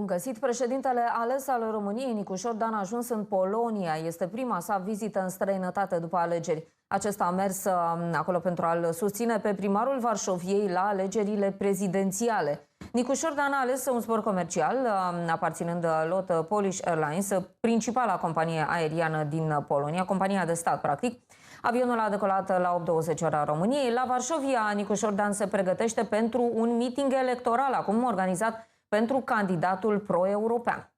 găsit! Președintele ales al României, Nicușor Dan, a ajuns în Polonia. Este prima sa vizită în străinătate după alegeri. Acesta a mers acolo pentru a-l susține pe primarul Varșoviei la alegerile prezidențiale. Nicușor Dan a ales un zbor comercial aparținând lot Polish Airlines, principala companie aeriană din Polonia, compania de stat practic. Avionul a decolat la 8:20 ora României. La Varșovia, Nicușor Dan se pregătește pentru un meeting electoral acum organizat pentru candidatul pro-european.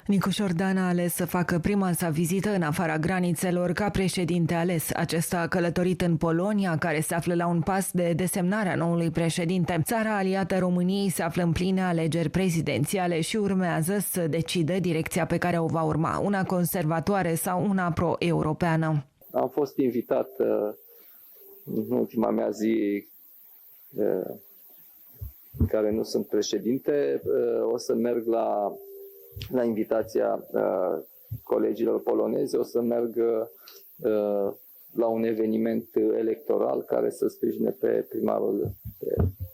Nicușor Dan a ales să facă prima sa vizită în afara granițelor ca președinte ales. Acesta a călătorit în Polonia, care se află la un pas de desemnarea noului președinte. Țara aliată României se află în pline alegeri prezidențiale și urmează să decide direcția pe care o va urma, una conservatoare sau una pro-europeană. Am fost invitat în ultima mea zi în care nu sunt președinte. O să merg la invitația colegilor polonezi, o să merg la un eveniment electoral care să sprijine pe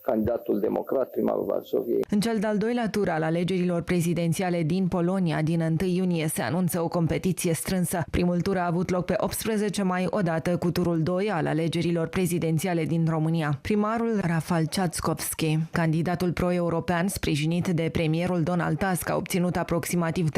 candidatul democrat, primarul Varșoviei. În cel de-al doilea tur al alegerilor prezidențiale din Polonia, din 1 iunie, se anunță o competiție strânsă. Primul tur a avut loc pe 18 mai, odată cu turul 2 al alegerilor prezidențiale din România. Primarul Rafał Trzaskowski, candidatul pro-european sprijinit de premierul Donald Tusk, a obținut aproximativ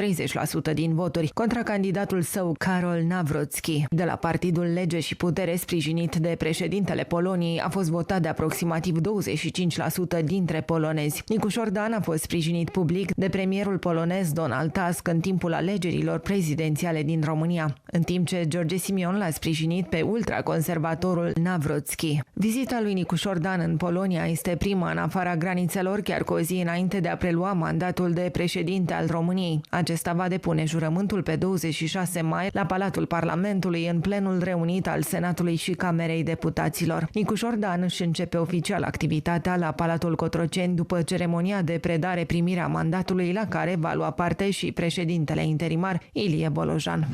30% din voturi, contra candidatul său Karol Nawrocki. De la Partidul Lege și Putere, sprijinit de președintele Poloniei, a fost votat de aproximativ 25% dintre polonezi. Nicușor Dan a fost sprijinit public de premierul polonez Donald Tusk în timpul alegerilor prezidențiale din România, în timp ce George Simion l-a sprijinit pe ultraconservatorul Nawrocki. Vizita lui Nicușor Dan în Polonia este prima în afara granițelor, chiar cu o zi înainte de a prelua mandatul de președinte al României. Acesta va depune jurământul pe 26 mai la Palatul Parlamentului, în plenul reunit al Senatului și Camerei Deputaților. Nicușor Dan își începe oficial activitatea la Palatul Cotroceni după ceremonia de predare-primire a mandatului, la care va lua parte și președintele interimar Ilie Bolojan.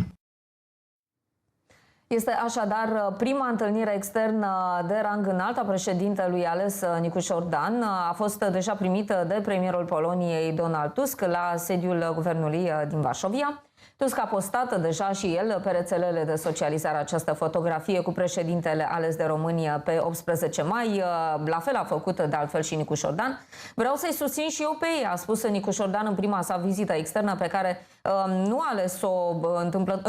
Este așadar prima întâlnire externă de rang înalt a președintelui ales Nicușor Dan. A fost deja primită de premierul Poloniei Donald Tusk la sediul guvernului din Varșovia. Tusk a postat deja și el pe rețelele de socializare această fotografie cu președintele ales de România pe 18 mai. La fel a făcut de altfel și Nicușor Dan. Vreau să-i susțin și eu pe ei, a spus Nicușor Dan în prima sa vizită externă pe care nu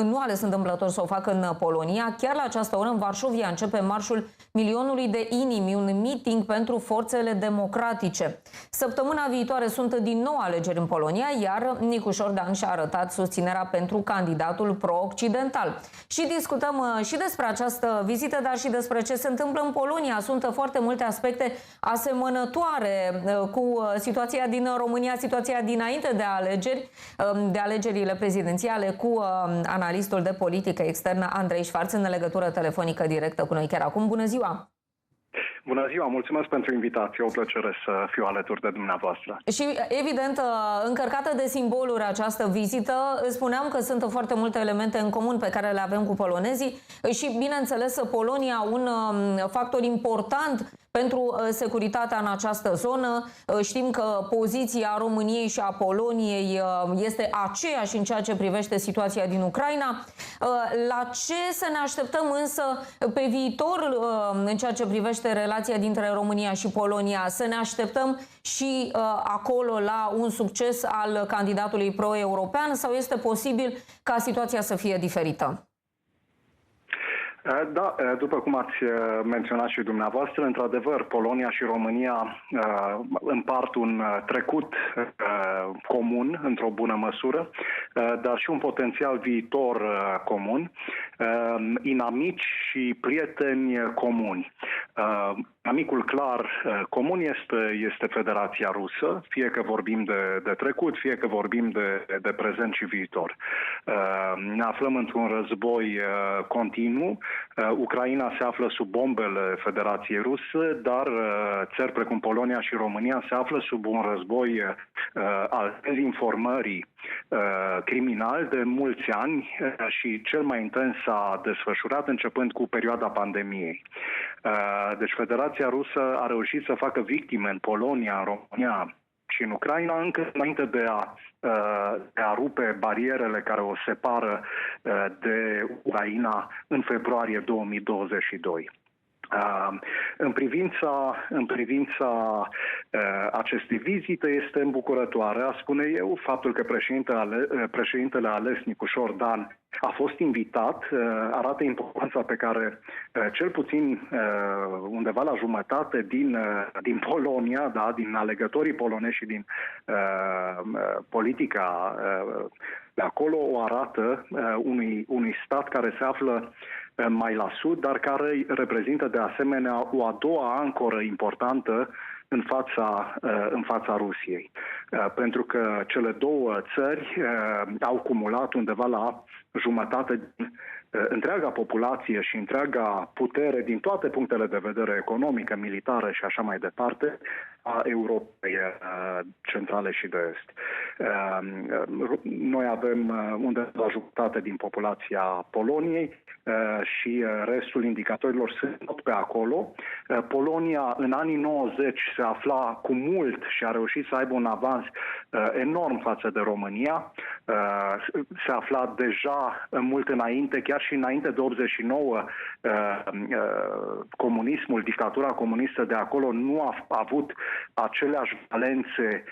a ales întâmplător să o facă în Polonia. Chiar la această oră în Varșovia începe marșul milionului de inimi, un meeting pentru forțele democratice. Săptămâna viitoare sunt din nou alegeri în Polonia, iar Nicușor Dan și-a arătat susținerea pentru candidatul pro-occidental. Și discutăm și despre această vizită, dar și despre ce se întâmplă în Polonia. Sunt foarte multe aspecte asemănătoare cu situația din România, situația dinainte de alegeri, de alegerile prezidențiale, cu analistul de politică externă Andrei Șvarț în legătură telefonică directă cu noi chiar acum. Bună ziua! Bună ziua, mulțumesc pentru invitație, o plăcere să fiu alături de dumneavoastră. Și evident, încărcată de simboluri această vizită, spuneam că sunt foarte multe elemente în comun pe care le avem cu polonezii și, bineînțeles, Polonia un factor important pentru securitatea în această zonă. Știm că poziția României și a Poloniei este aceeași în ceea ce privește situația din Ucraina. La ce să ne așteptăm însă pe viitor în ceea ce privește relația dintre România și Polonia? Să ne așteptăm și acolo la un succes al candidatului pro-european sau este posibil ca situația să fie diferită? Da, după cum ați menționat și dumneavoastră, într-adevăr, Polonia și România împart un trecut comun, într-o bună măsură, dar și un potențial viitor comun, inamici și prieteni comuni. Amicul clar comun este Federația Rusă, fie că vorbim de trecut, fie că vorbim de prezent și viitor. Ne aflăm într-un război continuu. Ucraina se află sub bombele Federației Ruse, dar țări precum Polonia și România se află sub un război al dezinformării criminal de mulți ani și cel mai intens s-a desfășurat începând cu perioada pandemiei. Deci Federația Rusă a reușit să facă victime în Polonia, în România și în Ucraina încă înainte de a rupe barierele care o separă de Ucraina în februarie 2022. În privința acestei vizite este îmbucurătoare, spune eu, faptul că președintele ales Nicușor Dan a fost invitat, arată importanța pe care cel puțin undeva la jumătate din Polonia, da, din alegătorii polonezi și din politica de acolo o arată unui stat care se află mai la sud, dar care reprezintă de asemenea o a doua ancoră importantă în fața Rusiei. Pentru că cele două țări au cumulat undeva la jumătate din întreaga populație și întreaga putere din toate punctele de vedere economică, militară și așa mai departe a Europei centrale și de est. Noi avem undeva la jumătate din populația Poloniei și restul indicatorilor sunt tot pe acolo. Polonia în anii 90 se afla cu mult și a reușit să aibă un avans enorm față de România. Se afla deja mult înainte, chiar și înainte de 89, comunismul, dictatura comunistă de acolo nu a avut aceleași valențe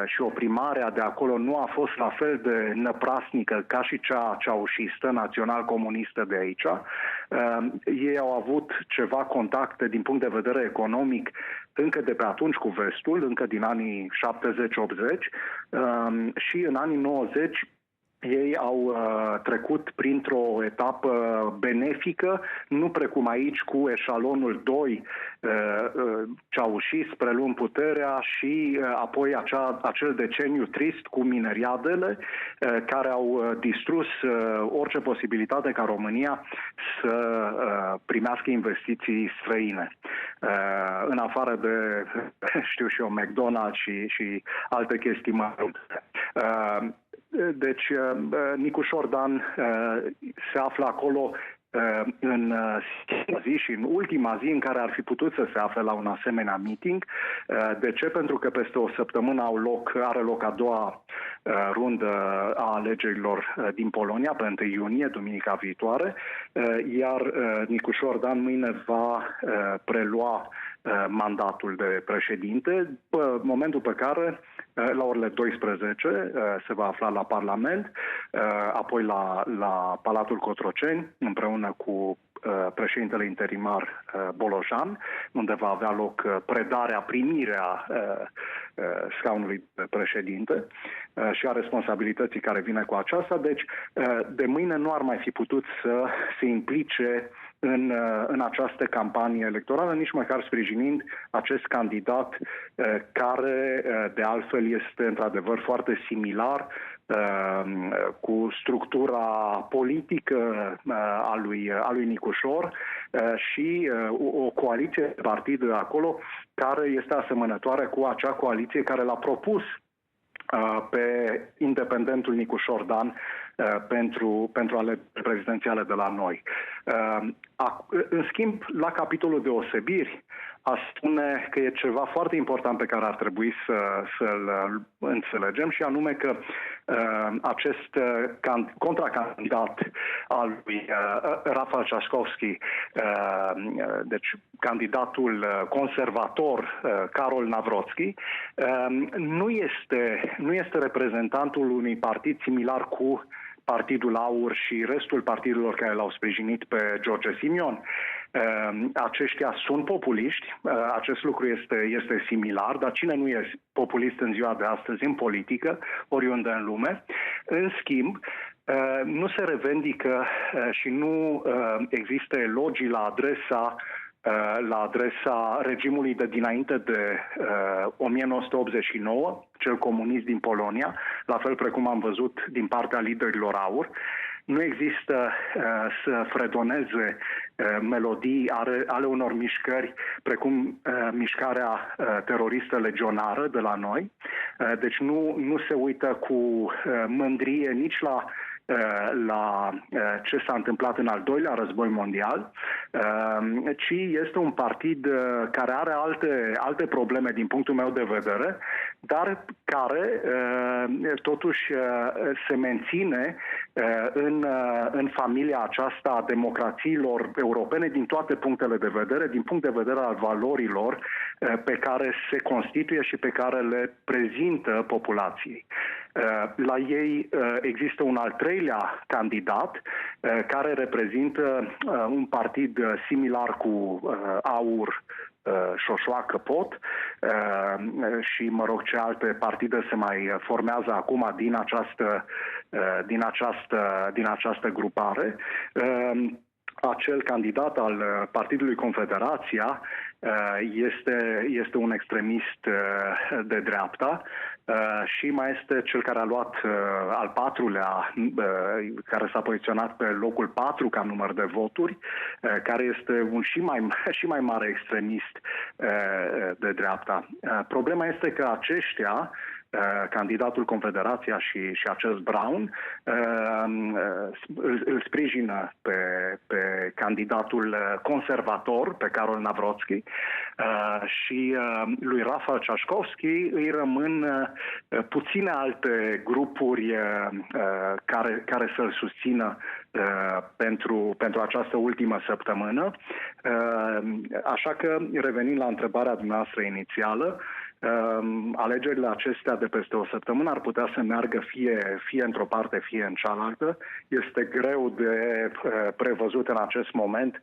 și oprimarea de acolo nu a fost la fel de năprasnică ca și cea ceaușistă, național-comunistă de aici. Ei au avut ceva contacte din punct de vedere economic încă de pe atunci cu vestul, încă din anii 70-80 și în anii 90 ei au trecut printr-o etapă benefică, nu precum aici cu eșalonul 2, ceaușist, preluând puterea și apoi acel deceniu trist cu mineriadele care au distrus orice posibilitate ca România să primească investiții străine. În afară de, știu și eu, McDonald's și alte chestii mărunte. Deci, Nicușor Dan se află acolo în zi și în ultima zi în care ar fi putut să se afle la un asemenea meeting. De ce? Pentru că peste o săptămână are loc a doua rundă a alegerilor din Polonia, pe 1 iunie, duminica viitoare, iar Nicușor Dan mâine va prelua mandatul de președinte, momentul pe care la orele 12 se va afla la Parlament, apoi la Palatul Cotroceni, împreună cu președintele interimar Bolojan, unde va avea loc primirea scaunului de președinte și a responsabilității care vine cu aceasta. Deci, de mâine nu ar mai fi putut să se implice în această campanie electorală, nici măcar sprijinind acest candidat care, de altfel, este într-adevăr foarte similar cu structura politică a lui Nicușor și o coaliție de partide acolo care este asemănătoare cu acea coaliție care l-a propus pe independentul Nicușor Dan pentru alegeri prezidențiale de la noi. În schimb, la capitolul deosebiri, aș spune că e ceva foarte important pe care ar trebui să-l înțelegem și anume că acest contracandidat al lui Rafał Trzaskowski, deci candidatul conservator Karol Nawrocki, nu este reprezentantul unui partid similar cu Partidul Aur și restul partidelor care l-au sprijinit pe George Simion. Aceștia sunt populiști, acest lucru este similar, dar cine nu e populist în ziua de astăzi în politică, oriunde în lume? În schimb, nu se revendică și nu există elogii la adresa la adresa regimului de dinainte de 1989, cel comunist din Polonia, la fel precum am văzut din partea liderilor AUR. Nu există să fredoneze melodii ale unor mișcări precum mișcarea teroristă legionară de la noi. Deci nu se uită cu mândrie nici la ce s-a întâmplat în al doilea război mondial, ci este un partid care are alte probleme din punctul meu de vedere, dar care totuși se menține în familia aceasta a democrațiilor europene din toate punctele de vedere, din punct de vedere al valorilor pe care se constituie și pe care le prezintă populației. La ei există un al treilea candidat care reprezintă un partid similar cu AUR, Șoșoacă Pot și, mă rog, ce alte partide se mai formează acum din această grupare. Acel candidat al Partidului Confederația este un extremist de dreapta și mai este cel care a luat al patrulea, care s-a poziționat pe locul 4 ca număr de voturi, care este un și mai mare extremist de dreapta. Problema este că aceștia, candidatul Confederația și acest Brown, îl sprijină pe candidatul conservator, pe Karol Nawrocki, și lui Rafał Trzaskowski îi rămân puține alte grupuri care să-l susțină pentru această ultimă săptămână. Așa că, revenind la întrebarea dumneavoastră inițială, alegerile acestea de peste o săptămână ar putea să meargă fie într-o parte, fie în cealaltă. Este greu de prevăzut în acest moment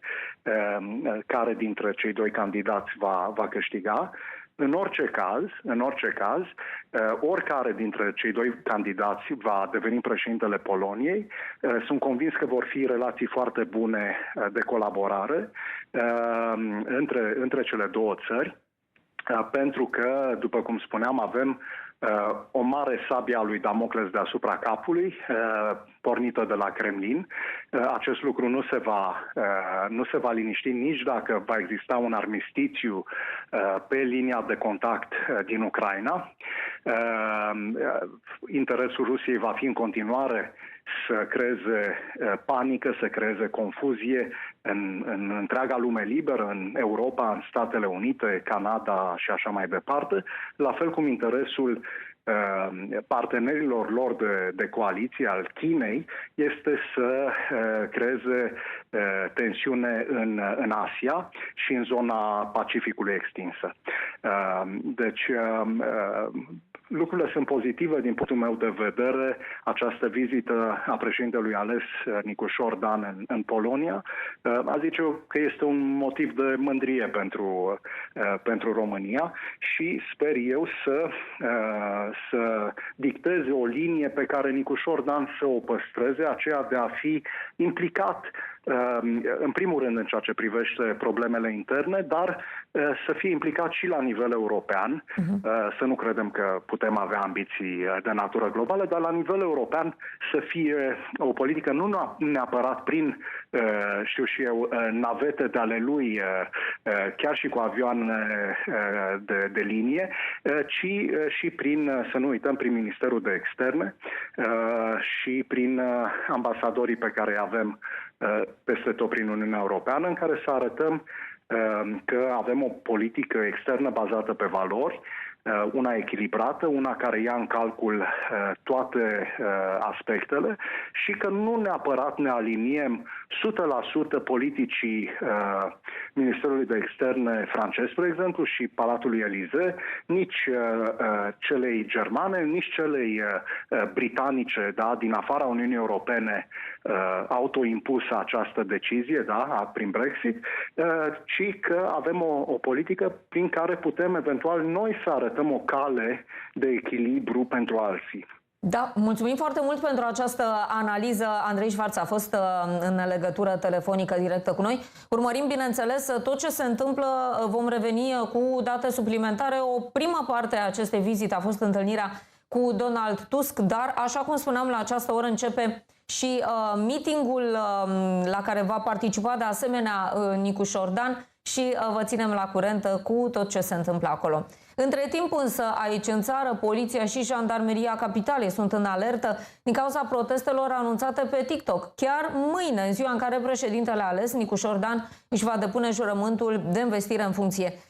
care dintre cei doi candidați va câștiga. În orice caz, oricare dintre cei doi candidați va deveni președintele Poloniei. Sunt convins că vor fi relații foarte bune de colaborare între cele două țări, pentru că, după cum spuneam, avem o mare sabie a lui Damocles deasupra capului, pornită de la Kremlin. Acest lucru nu se va liniști nici dacă va exista un armistițiu pe linia de contact din Ucraina. Interesul Rusiei va fi în continuare să creeze panică, să creeze confuzie în întreaga lume liberă, în Europa, în Statele Unite, Canada și așa mai departe, la fel cum interesul partenerilor lor de coaliție, al Chinei, este să creeze tensiune în Asia și în zona Pacificului extinsă. Deci, lucrurile sunt pozitive din punctul meu de vedere. Această vizită a președintelui ales Nicuș Ordan în Polonia, a zice eu că este un motiv de mândrie pentru România și sper eu să dicteze o linie pe care Nicuș Ordan să o păstreze, aceea de a fi implicat în primul rând în ceea ce privește problemele interne, dar să fie implicat și la nivel european. Să nu credem că putem avea ambiții de natură globală, dar la nivel european să fie o politică nu neapărat prin, știu și eu, navete de ale lui, chiar și cu avioane de linie, ci și prin, să nu uităm, prin Ministerul de Externe și prin ambasadorii pe care îi avem peste tot prin Uniunea Europeană, în care să arătăm că avem o politică externă bazată pe valori, una echilibrată, una care ia în calcul toate aspectele și că nu neapărat ne aliniem 100% politicii Ministerului de Externe francez, spre exemplu, și Palatului Elysee, nici celei germane, nici celei britanice, da, din afara Uniunii Europene, autoimpusă această decizie, da, prin Brexit, ci că avem o politică prin care putem eventual noi să arătăm o cale de echilibru pentru alții. Da, mulțumim foarte mult pentru această analiză. Andrei Șvarț a fost în legătură telefonică directă cu noi. Urmărim, bineînțeles, tot ce se întâmplă. Vom reveni cu date suplimentare. O prima parte a acestei vizite a fost întâlnirea cu Donald Tusk, dar, așa cum spuneam, la această oră începe și meetingul la care va participa de asemenea Nicu Șordan și vă ținem la curent cu tot ce se întâmplă acolo. Între timp însă, aici în țară, poliția și jandarmeria capitalei sunt în alertă din cauza protestelor anunțate pe TikTok. Chiar mâine, în ziua în care președintele ales, Nicu Șordan, își va depune jurământul de învestire în funcție.